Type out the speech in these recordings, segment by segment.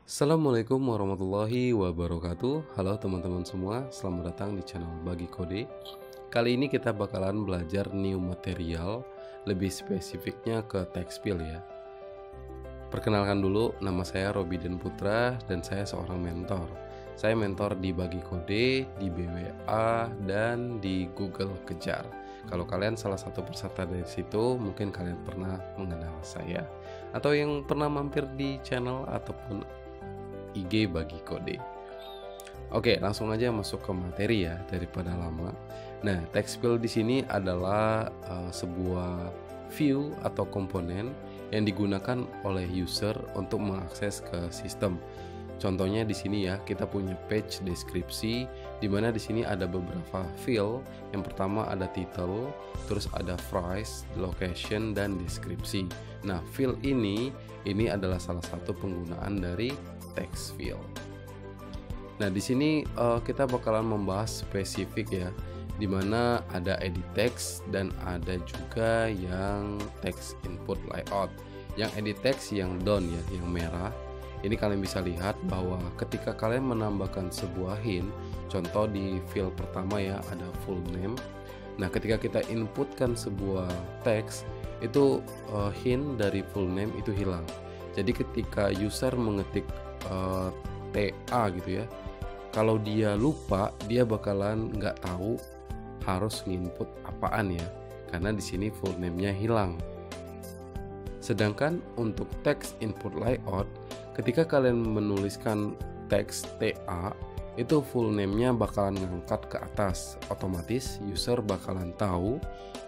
Assalamualaikum warahmatullahi wabarakatuh. Halo teman-teman semua, selamat datang di channel Bagi Kode. Kali ini kita bakalan belajar new material, lebih spesifiknya ke Textpil ya. Perkenalkan dulu, nama saya Robiden Putra dan saya seorang mentor. Saya mentor di Bagi Kode, di BWA, dan di Google Kejar. Kalau kalian salah satu peserta dari situ, mungkin kalian pernah mengenal saya, atau yang pernah mampir di channel ataupun IG Bagi Kode. Oke, langsung aja masuk ke materi ya daripada lama. Nah, Textpil di sini adalah sebuah view atau komponen yang digunakan oleh user untuk mengakses ke sistem. Contohnya di sini ya, kita punya page deskripsi di mana di sini ada beberapa field. Yang pertama ada title, terus ada price, location, dan deskripsi. Nah, field ini adalah salah satu penggunaan dari text field. Nah, di sini kita bakalan membahas spesifik ya, dimana ada edit text dan ada juga yang text input layout. Yang edit text yang down ya, yang merah. Ini kalian bisa lihat bahwa ketika kalian menambahkan sebuah hint, contoh di field pertama ya ada full name. Nah, ketika kita inputkan sebuah teks, itu hint dari full name itu hilang. Jadi ketika user mengetik TA gitu ya, kalau dia lupa, dia bakalan nggak tahu harus nginput apaan ya, karena di sini full name-nya hilang. Sedangkan untuk text input layout, ketika kalian menuliskan teks TA, itu full name-nya bakalan ngangkat ke atas. Otomatis user bakalan tahu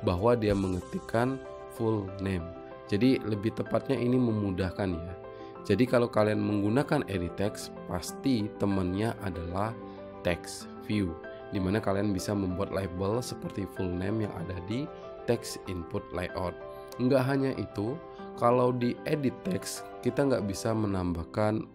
bahwa dia mengetikkan full name. Jadi lebih tepatnya ini memudahkan ya. Jadi kalau kalian menggunakan edit text, pasti temannya adalah text view, dimana kalian bisa membuat label seperti full name yang ada di text input layout. Enggak hanya itu, kalau di edit text kita nggak bisa menambahkan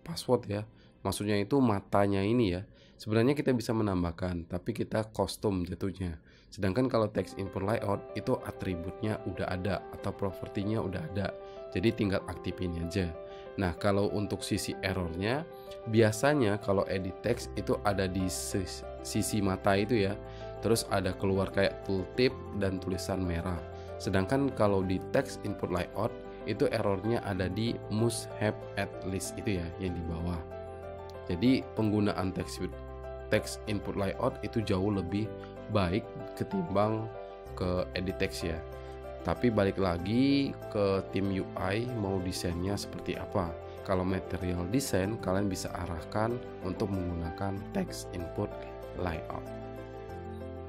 password ya. Maksudnya itu matanya ini ya. Sebenarnya kita bisa menambahkan, tapi kita custom jatuhnya. Sedangkan kalau text input layout itu atributnya udah ada atau propertinya udah ada. Jadi tinggal aktifin aja. Nah, kalau untuk sisi errornya, biasanya kalau edit text itu ada di sisi mata itu ya. Terus ada keluar kayak tooltip dan tulisan merah. Sedangkan kalau di text input layout itu errornya ada di must have at least itu ya, yang di bawah. Jadi penggunaan text input layout itu jauh lebih baik ketimbang ke edit text ya. Tapi balik lagi ke tim UI mau desainnya seperti apa. Kalau material desain, kalian bisa arahkan untuk menggunakan text input layout.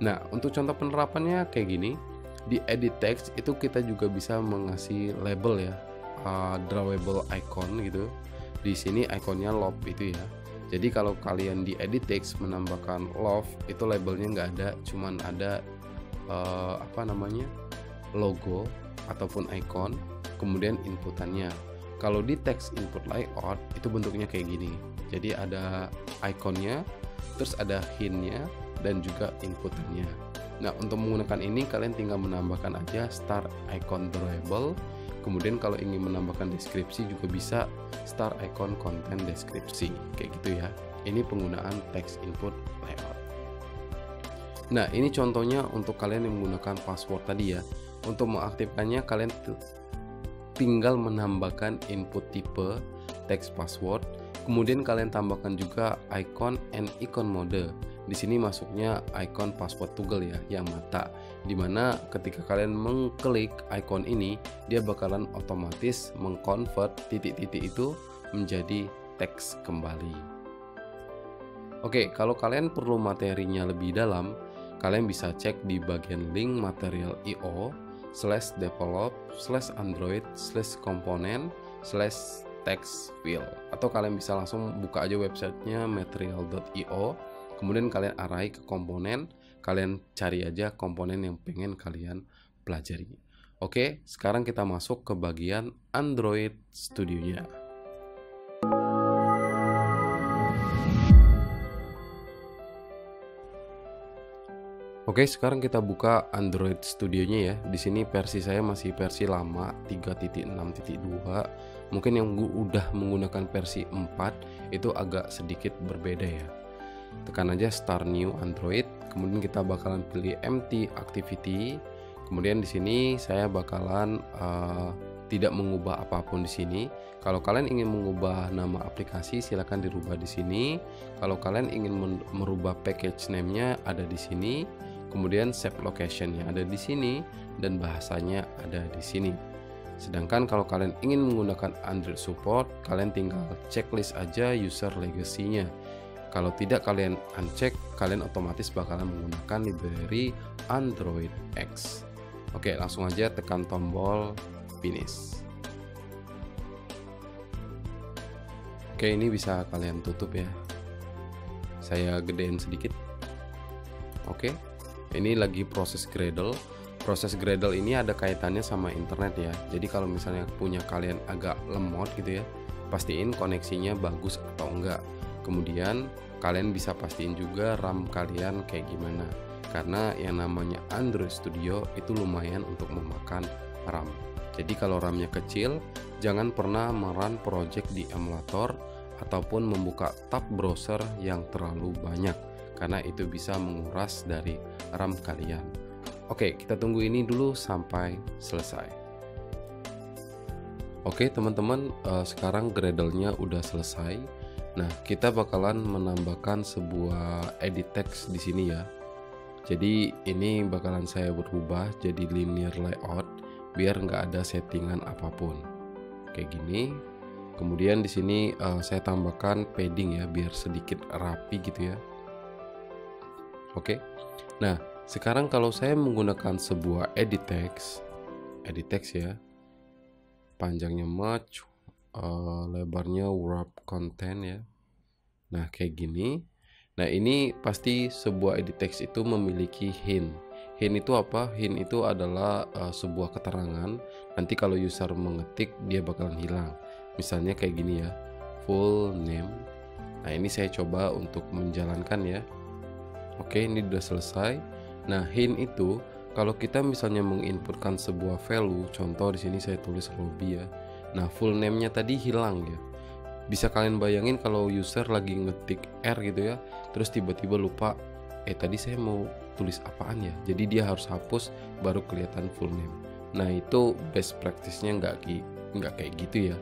Nah, untuk contoh penerapannya kayak gini. Di edit text itu kita juga bisa mengasih label ya, drawable icon gitu. Di sini ikonnya love itu ya. Jadi kalau kalian di edit text menambahkan love, itu labelnya nggak ada, cuman ada logo ataupun icon, kemudian inputannya. Kalau di text input layout itu bentuknya kayak gini. Jadi ada ikonnya, terus ada hintnya dan juga inputannya. Nah, untuk menggunakan ini kalian tinggal menambahkan aja star icon drawable. Kemudian kalau ingin menambahkan deskripsi juga bisa star icon content deskripsi kayak gitu ya. Ini penggunaan text input layout. Nah, ini contohnya untuk kalian yang menggunakan password tadi ya. Untuk mengaktifkannya kalian tinggal menambahkan input tipe text password. Kemudian kalian tambahkan juga icon and icon mode. Di sini masuknya icon password toggle ya, yang mata. Dimana ketika kalian mengklik icon ini, dia bakalan otomatis mengconvert titik-titik itu menjadi teks kembali. Oke, kalau kalian perlu materinya lebih dalam, kalian bisa cek di bagian link material io/develop/android/component/text field, atau kalian bisa langsung buka aja websitenya material.io. Kemudian kalian arahi ke komponen, kalian cari aja komponen yang pengen kalian pelajari. Oke, sekarang kita masuk ke bagian Android Studio-nya. Oke, sekarang kita buka Android Studio-nya ya. Di sini versi saya masih versi lama 3.6.2. Mungkin yang udah menggunakan versi 4 itu agak sedikit berbeda ya. Tekan aja Start New Android, kemudian kita bakalan pilih Empty Activity. Kemudian di sini saya bakalan tidak mengubah apapun di sini. Kalau kalian ingin mengubah nama aplikasi, silahkan dirubah di sini. Kalau kalian ingin merubah package name-nya, ada di sini. Kemudian save location-nya ada di sini dan bahasanya ada di sini. Sedangkan kalau kalian ingin menggunakan Android support, kalian tinggal checklist aja user legacy-nya. Kalau tidak kalian uncheck, kalian otomatis bakalan menggunakan library Android X. Oke, langsung aja tekan tombol finish. Oke, ini bisa kalian tutup ya. Saya gedein sedikit. Oke, ini lagi proses Gradle. Proses Gradle ini ada kaitannya sama internet ya. Jadi kalau misalnya punya kalian agak lemot gitu ya, pastiin koneksinya bagus atau enggak. Kemudian kalian bisa pastiin juga RAM kalian kayak gimana. Karena yang namanya Android Studio itu lumayan untuk memakan RAM. Jadi kalau RAM-nya kecil, jangan pernah merun project di emulator ataupun membuka tab browser yang terlalu banyak, karena itu bisa menguras dari RAM kalian. Oke, kita tunggu ini dulu sampai selesai. Oke teman-teman, sekarang Gradle-nya udah selesai. Nah, kita bakalan menambahkan sebuah edit text di sini ya. Jadi ini bakalan saya berubah jadi linear layout biar nggak ada settingan apapun. Kayak gini. Kemudian di sini saya tambahkan padding ya biar sedikit rapi gitu ya. Oke. Nah, sekarang kalau saya menggunakan sebuah edit text ya. Panjangnya much, lebarnya wrap content ya. Nah, kayak gini. Nah, ini pasti sebuah edit text itu memiliki hint. Hint itu apa? Hint itu adalah sebuah keterangan. Nanti kalau user mengetik dia bakalan hilang. Misalnya kayak gini ya, full name. Nah, ini saya coba untuk menjalankan ya. Oke, ini udah selesai. Nah, hint itu kalau kita misalnya menginputkan sebuah value, contoh di sini saya tulis Robi ya. Nah, full name-nya tadi hilang ya. Bisa kalian bayangin kalau user lagi ngetik R gitu ya, terus tiba-tiba lupa, tadi saya mau tulis apaan ya. Jadi dia harus hapus baru kelihatan full name. Nah, itu best practice-nya nggak kayak gitu ya.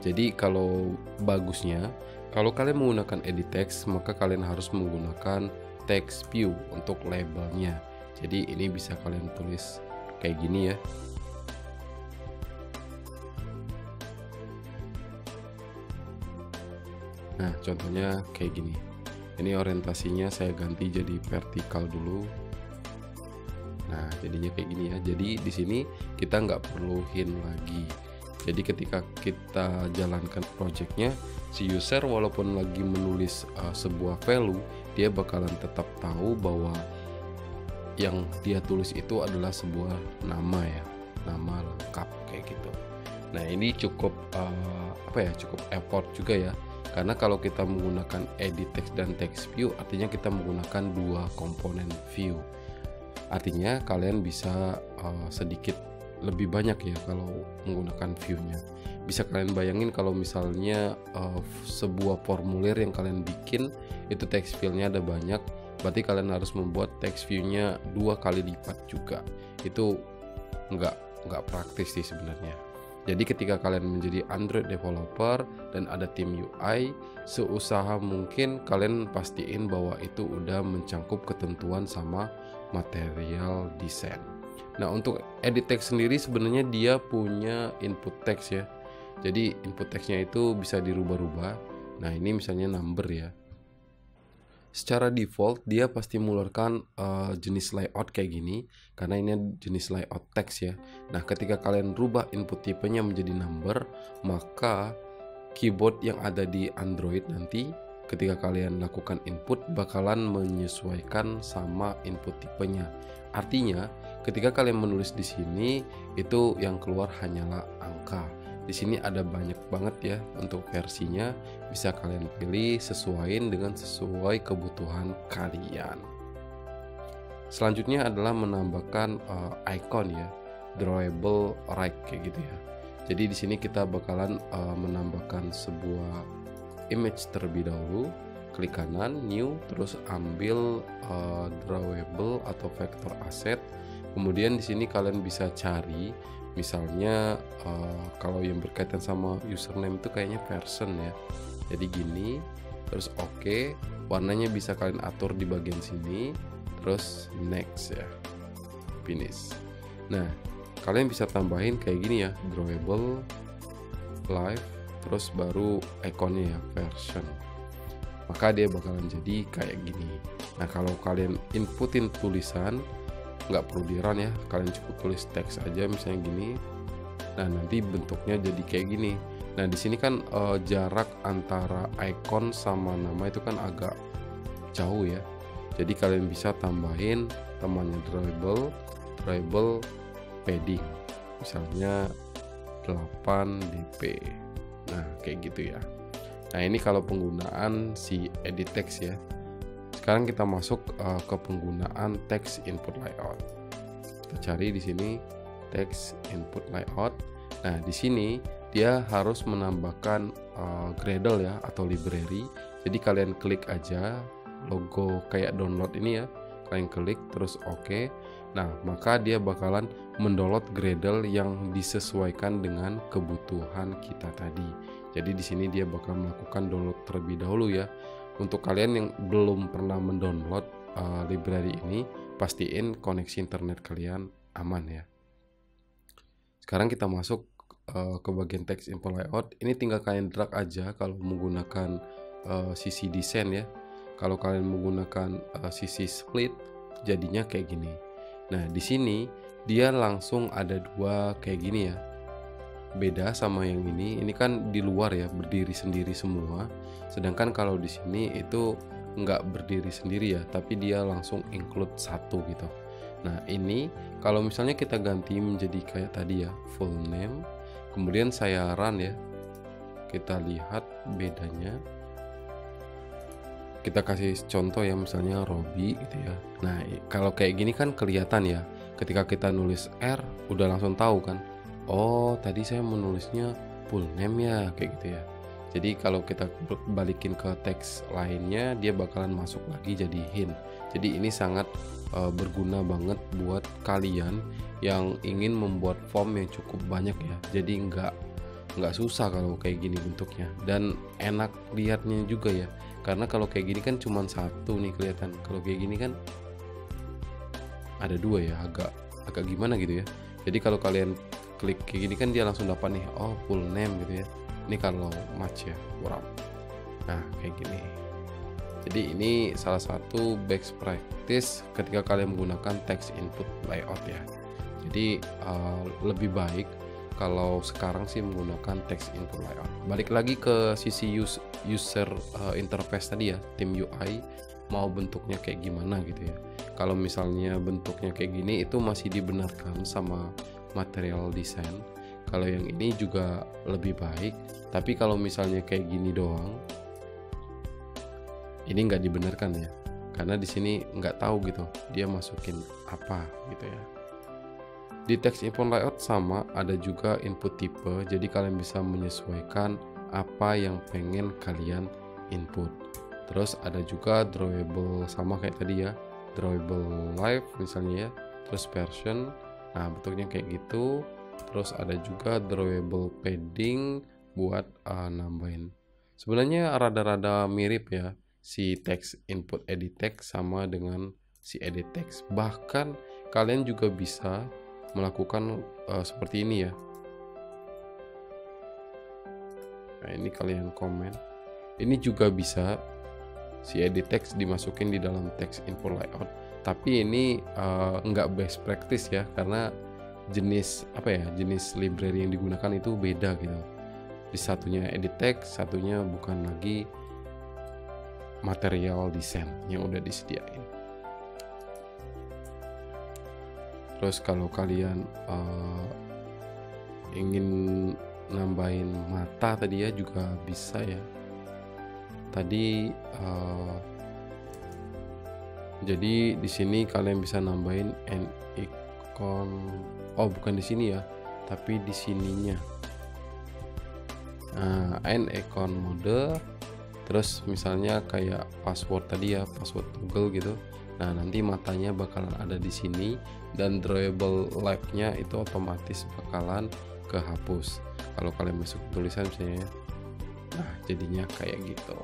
Jadi kalau bagusnya, kalau kalian menggunakan edit text, maka kalian harus menggunakan text view untuk labelnya. Jadi ini bisa kalian tulis kayak gini ya. Nah, contohnya kayak gini. Ini orientasinya saya ganti jadi vertikal dulu. Nah, jadinya kayak gini ya. Jadi di sini kita nggak perlu hint lagi. Jadi ketika kita jalankan projectnya, si user walaupun lagi menulis sebuah value, dia bakalan tetap tahu bahwa yang dia tulis itu adalah sebuah nama ya, nama lengkap kayak gitu. Nah, ini cukup cukup effort juga ya. Karena kalau kita menggunakan edit text dan text view, artinya kita menggunakan dua komponen view. Artinya kalian bisa sedikit lebih banyak ya kalau menggunakan view-nya. Bisa kalian bayangin kalau misalnya sebuah formulir yang kalian bikin itu text field-nya ada banyak, berarti kalian harus membuat text view-nya 2 kali lipat juga. Itu nggak praktis sih sebenarnya. Jadi ketika kalian menjadi Android developer dan ada tim UI, seusaha mungkin kalian pastiin bahwa itu udah mencangkup ketentuan sama material desain. Nah, untuk edit text sendiri sebenarnya dia punya input text ya. Jadi input textnya itu bisa dirubah-rubah. Nah, ini misalnya number ya. Secara default dia pasti mengeluarkan jenis layout kayak gini karena ini jenis layout text ya. Nah, ketika kalian rubah input tipenya menjadi number, maka keyboard yang ada di Android nanti ketika kalian lakukan input bakalan menyesuaikan sama input tipenya. Artinya, ketika kalian menulis di sini itu yang keluar hanyalah angka. Di sini ada banyak banget ya untuk versinya, bisa kalian pilih sesuaiin dengan sesuai kebutuhan kalian. Selanjutnya adalah menambahkan icon ya, drawable right kayak gitu ya. Jadi di sini kita bakalan menambahkan sebuah image terlebih dahulu. Klik kanan, new, terus ambil drawable atau vector asset. Kemudian di sini kalian bisa cari, misalnya kalau yang berkaitan sama username itu kayaknya person ya. Jadi gini, terus oke, warnanya bisa kalian atur di bagian sini, terus next ya, finish. Nah, kalian bisa tambahin kayak gini ya, drawable live, terus baru ikonnya ya, version. Maka dia bakalan jadi kayak gini. Nah, kalau kalian inputin tulisan, nggak perlu di run ya, kalian cukup tulis teks aja misalnya gini. Nah, nanti bentuknya jadi kayak gini. Nah, di sini kan jarak antara icon sama nama itu kan agak jauh ya. Jadi kalian bisa tambahin temannya drawable padding, misalnya 8 dp. Nah, kayak gitu ya. Nah, ini kalau penggunaan si edit text ya. Sekarang kita masuk ke penggunaan text input layout. Kita cari di sini text input layout. Nah, di sini dia harus menambahkan Gradle ya atau library. Jadi kalian klik aja logo kayak download ini ya, kalian klik terus oke. Nah, maka dia bakalan mendownload Gradle yang disesuaikan dengan kebutuhan kita tadi. Jadi di sini dia bakal melakukan download terlebih dahulu ya. Untuk kalian yang belum pernah mendownload library ini, pastiin koneksi internet kalian aman ya. Sekarang kita masuk ke bagian text input layout. Ini tinggal kalian drag aja kalau menggunakan sisi desain ya. Kalau kalian menggunakan sisi split, jadinya kayak gini. Nah, di sini dia langsung ada dua kayak gini ya. Beda sama yang ini kan di luar ya, berdiri sendiri semua. Sedangkan kalau di sini itu nggak berdiri sendiri ya, tapi dia langsung include satu gitu. Nah, ini kalau misalnya kita ganti menjadi kayak tadi ya, full name, kemudian saya run ya, kita lihat bedanya. Kita kasih contoh ya, misalnya Robi gitu ya. Nah, kalau kayak gini kan kelihatan ya, ketika kita nulis R udah langsung tahu kan, oh tadi saya menulisnya full name ya, kayak gitu ya. Jadi kalau kita balikin ke teks lainnya, dia bakalan masuk lagi jadi hint. Jadi ini sangat berguna banget buat kalian yang ingin membuat form yang cukup banyak ya. Jadi nggak susah kalau kayak gini bentuknya, dan enak lihatnya juga ya. Karena kalau kayak gini kan cuma satu nih kelihatan. Kalau kayak gini kan ada dua ya, agak gimana gitu ya. Jadi kalau kalian klik kayak gini kan dia langsung dapat nih, oh full name gitu ya. Ini kalau match ya, kurang. Nah, kayak gini. Jadi ini salah satu best practice ketika kalian menggunakan text input layout ya. Jadi lebih baik kalau sekarang sih menggunakan text input layout. Balik lagi ke sisi user interface tadi ya, tim UI mau bentuknya kayak gimana gitu ya. Kalau misalnya bentuknya kayak gini itu masih dibenarkan sama material design. Kalau yang ini juga lebih baik, tapi kalau misalnya kayak gini doang, ini nggak dibenarkan ya, karena di sini nggak tahu gitu dia masukin apa gitu ya. Di text input layout sama ada juga input type, jadi kalian bisa menyesuaikan apa yang pengen kalian input. Terus ada juga drawable, sama kayak tadi ya, drawable live misalnya ya, terus version. Nah, bentuknya kayak gitu. Terus ada juga drawable padding buat nambahin. Sebenarnya rada-rada mirip ya si text input edit text sama dengan si edit text. Bahkan kalian juga bisa melakukan seperti ini ya. Nah, ini kalian komen. Ini juga bisa si edit text dimasukin di dalam text input layout. Tapi ini nggak best practice ya, karena jenis jenis library yang digunakan itu beda gitu. Di satunya edit text, satunya bukan lagi material design yang udah disediain. Terus kalau kalian ingin nambahin mata tadi ya juga bisa ya. Tadi Jadi di sini kalian bisa nambahin an icon. Oh, bukan di sini ya, tapi di sininya. Nah, an icon mode. Terus misalnya kayak password tadi ya, password Google gitu. Nah, nanti matanya bakalan ada di sini dan drawable live-nya itu otomatis bakalan kehapus kalau kalian masuk tulisan misalnya. Nah, jadinya kayak gitu.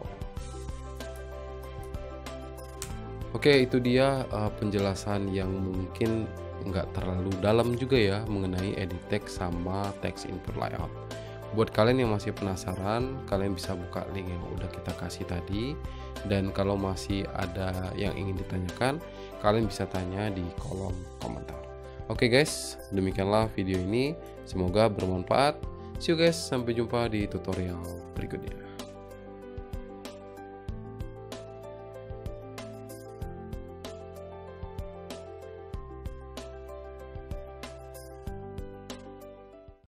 Oke, itu dia penjelasan yang mungkin nggak terlalu dalam juga ya mengenai edit text sama text input layout. Buat kalian yang masih penasaran, kalian bisa buka link yang udah kita kasih tadi. Dan kalau masih ada yang ingin ditanyakan, kalian bisa tanya di kolom komentar. Oke guys, demikianlah video ini. Semoga bermanfaat. See you guys, sampai jumpa di tutorial berikutnya.